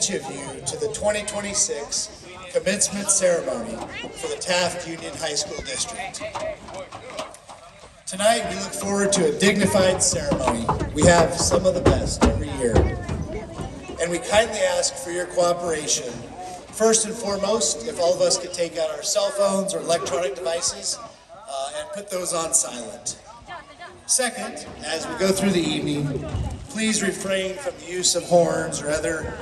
each of you to the 2026 commencement ceremony for the Taft Union High School District. Tonight, we look forward to a dignified ceremony. We have some of the best every year. And we kindly ask for your cooperation. First and foremost, if all of us could take out our cell phones or electronic devices and put those on silent. Second, as we go through the evening, please refrain from the use of horns or other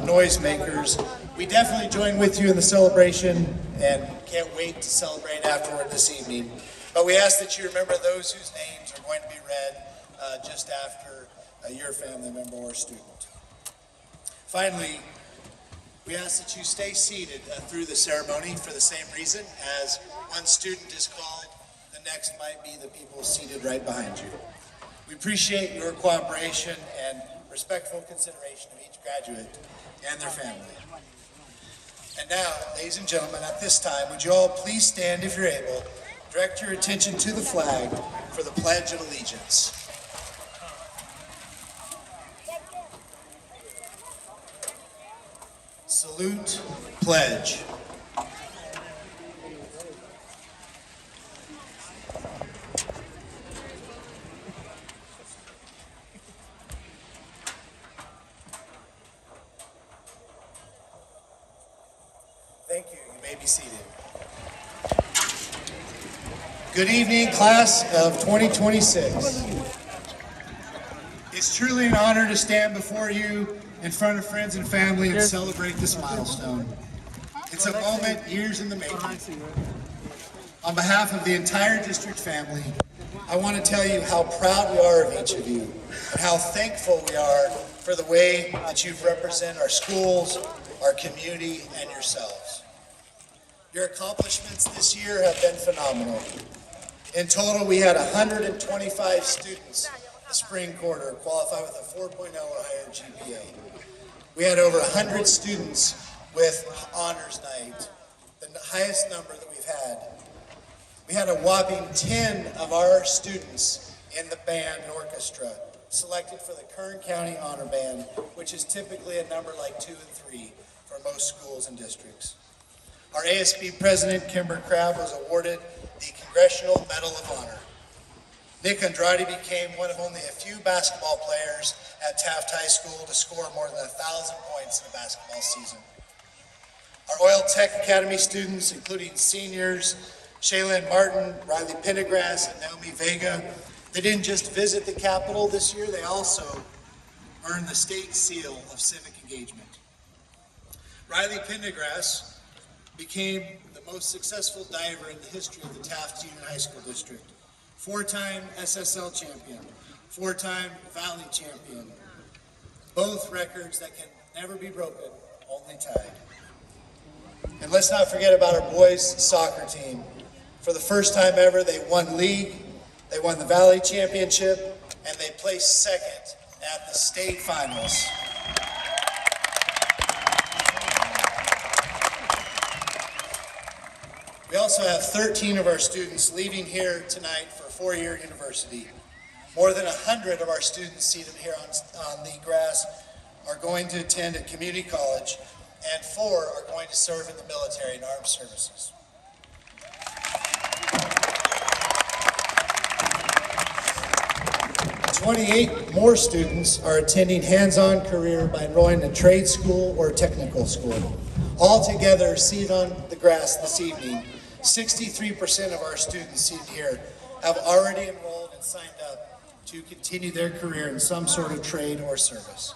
noise makers. We definitely join with you in the celebration and can't wait to celebrate afterward this evening. But we ask that you remember those whose names are going to be read just after your family member or student. Finally, we ask that you stay seated through the ceremony for the same reason. As one student is called, the next might be the people seated right behind you. We appreciate your cooperation and respectful consideration of each graduate and their family. And now, ladies and gentlemen, at this time, would you all please stand if you're able, direct your attention to the flag for the Pledge of Allegiance. Salute, pledge. Thank you. You may be seated. Good evening, class of 2026. It's truly an honor to stand before you in front of friends and family and celebrate this milestone. It's a moment years in the making. On behalf of the entire district family, I want to tell you how proud we are of each of you and how thankful we are for the way that you've represented our schools, our community, and yourselves. Your accomplishments this year have been phenomenal. In total, we had 125 students the spring quarter qualify with a 4.0 or higher GPA. We had over 100 students with honors night, the highest number that we've had. We had a whopping 10 of our students in the band and orchestra selected for the Kern County Honor Band, which is typically a number like 2 and 3 for most schools and districts. Our ASB president, Kimber Crabb, was awarded the Congressional Medal of Honor. Nick Andrade became one of only a few basketball players at Taft High School to score more than 1,000 points in a basketball season. Our Oil Tech Academy students, including seniors Shaylin Martin, Riley Pendergrass, and Naomi Vega, they didn't just visit the Capitol this year, they also earned the state seal of civic engagement. Riley Pendergrass became the most successful diver in the history of the Taft Union High School District. 4-time SSL champion, 4-time Valley champion. Both records that can never be broken, only tied. And let's not forget about our boys soccer team. For the first time ever, they won league, they won the Valley championship, and they placed second at the state finals. We also have 13 of our students leaving here tonight for four-year university. More than 100 of our students seated here on the grass are going to attend a community college, and 4 are going to serve in the military and armed services. "28 more students are attending hands-on career by enrolling in trade school or technical school. Altogether, seated on the grass this evening, 63% of our students seated here have already enrolled and signed up to continue their career in some sort of trade or service.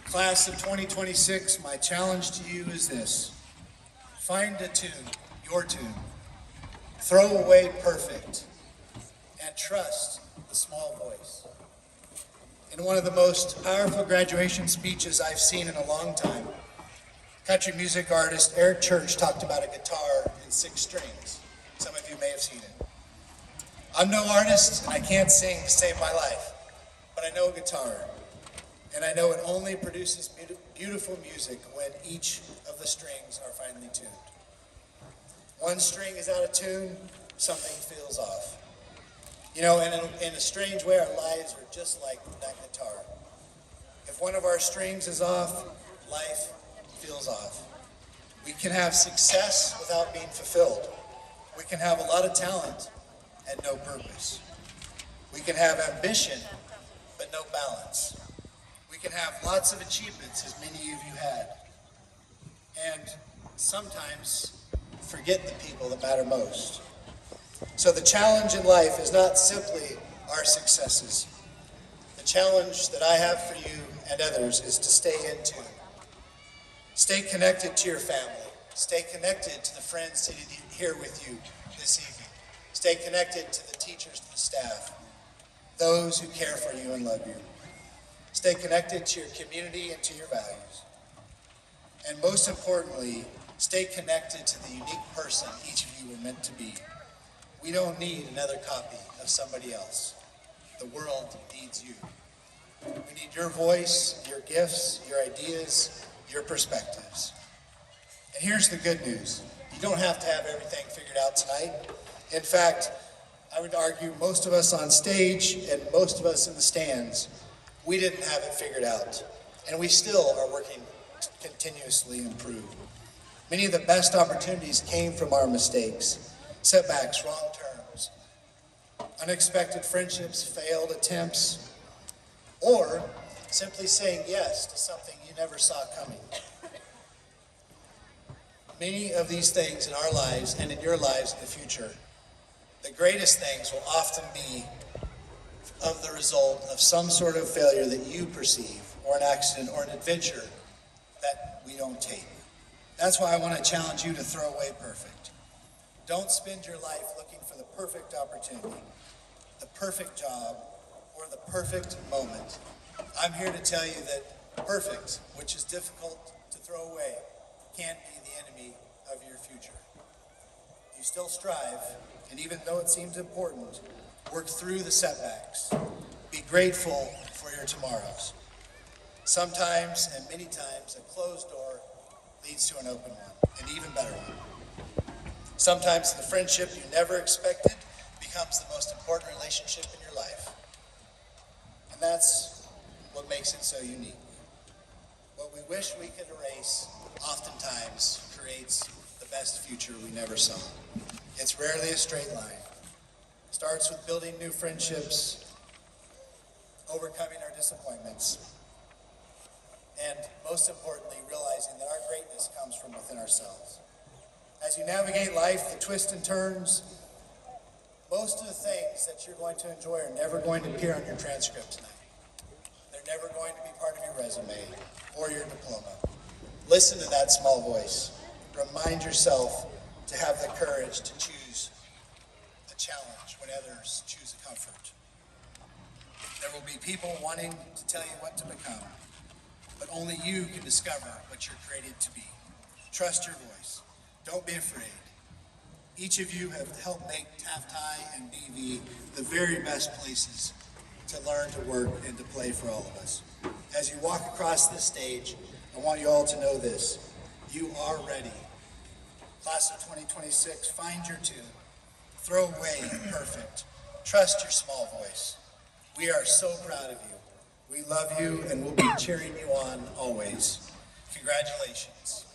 Class of 2026, my challenge to you is this. Find a tune, your tune. Throw away perfect and trust the small voice. In one of the most powerful graduation speeches I've seen in a long time, country music artist Eric Church talked about a guitar and 6 strings. Some of you may have seen it. I'm no artist and I can't sing to save my life, but I know a guitar, and I know it only produces beautiful music when each of the strings are finely tuned. One string is out of tune, something feels off. You know, and in a strange way, our lives are just like that guitar. If one of our strings is off, life feels off. We can have success without being fulfilled. We can have a lot of talent and no purpose. We can have ambition, but no balance. We can have lots of achievements, as many of you had, and sometimes forget the people that matter most. So the challenge in life is not simply our successes. The challenge that I have for you and others is to stay in tune. Stay connected to your family. Stay connected to the friends sitting here with you this evening. Stay connected to the teachers and the staff, those who care for you and love you. Stay connected to your community and to your values. And most importantly, stay connected to the unique person each of you were meant to be. We don't need another copy of somebody else. The world needs you. We need your voice, your gifts, your ideas, your perspectives. And here's the good news. You don't have to have everything figured out tonight. In fact, I would argue most of us on stage and most of us in the stands, we didn't have it figured out. And we still are working to continuously improve. Many of the best opportunities came from our mistakes, setbacks, wrong turns, unexpected friendships, failed attempts, or simply saying yes to something you never saw coming. Many of these things in our lives and in your lives in the future, the greatest things will often be of the result of some sort of failure that you perceive, or an accident, or an adventure that we don't take. That's why I want to challenge you to throw away perfect. Don't spend your life looking for the perfect opportunity, the perfect job, or the perfect moment. I'm here to tell you that perfect, which is difficult to throw away, can't be the enemy of your future. You still strive, and even though it seems important, work through the setbacks. Be grateful for your tomorrows. Sometimes, and many times, a closed door leads to an open one, an even better one. Sometimes the friendship you never expected becomes the most important relationship in your life. And that's what makes it so unique. What we wish we could erase oftentimes creates the best future we never saw. It's rarely a straight line. It starts with building new friendships, overcoming our disappointments, and most importantly, realizing that our greatness comes from within ourselves. As you navigate life, the twists and turns, most of the things that you're going to enjoy are never going to appear on your transcript tonight. They're never going to be part of your resume or your diploma. Listen to that small voice. Remind yourself to have the courage to choose a challenge when others choose a comfort. There will be people wanting to tell you what to become, but only you can discover what you're created to be. Trust your voice. Don't be afraid. Each of you have helped make Taft High and BV the very best places to learn, to work, and to play for all of us. As you walk across this stage, I want you all to know this. You are ready. Class of 2026, find your tune. Throw away imperfect. Trust your small voice. We are so proud of you. We love you and we'll be cheering you on always. Congratulations.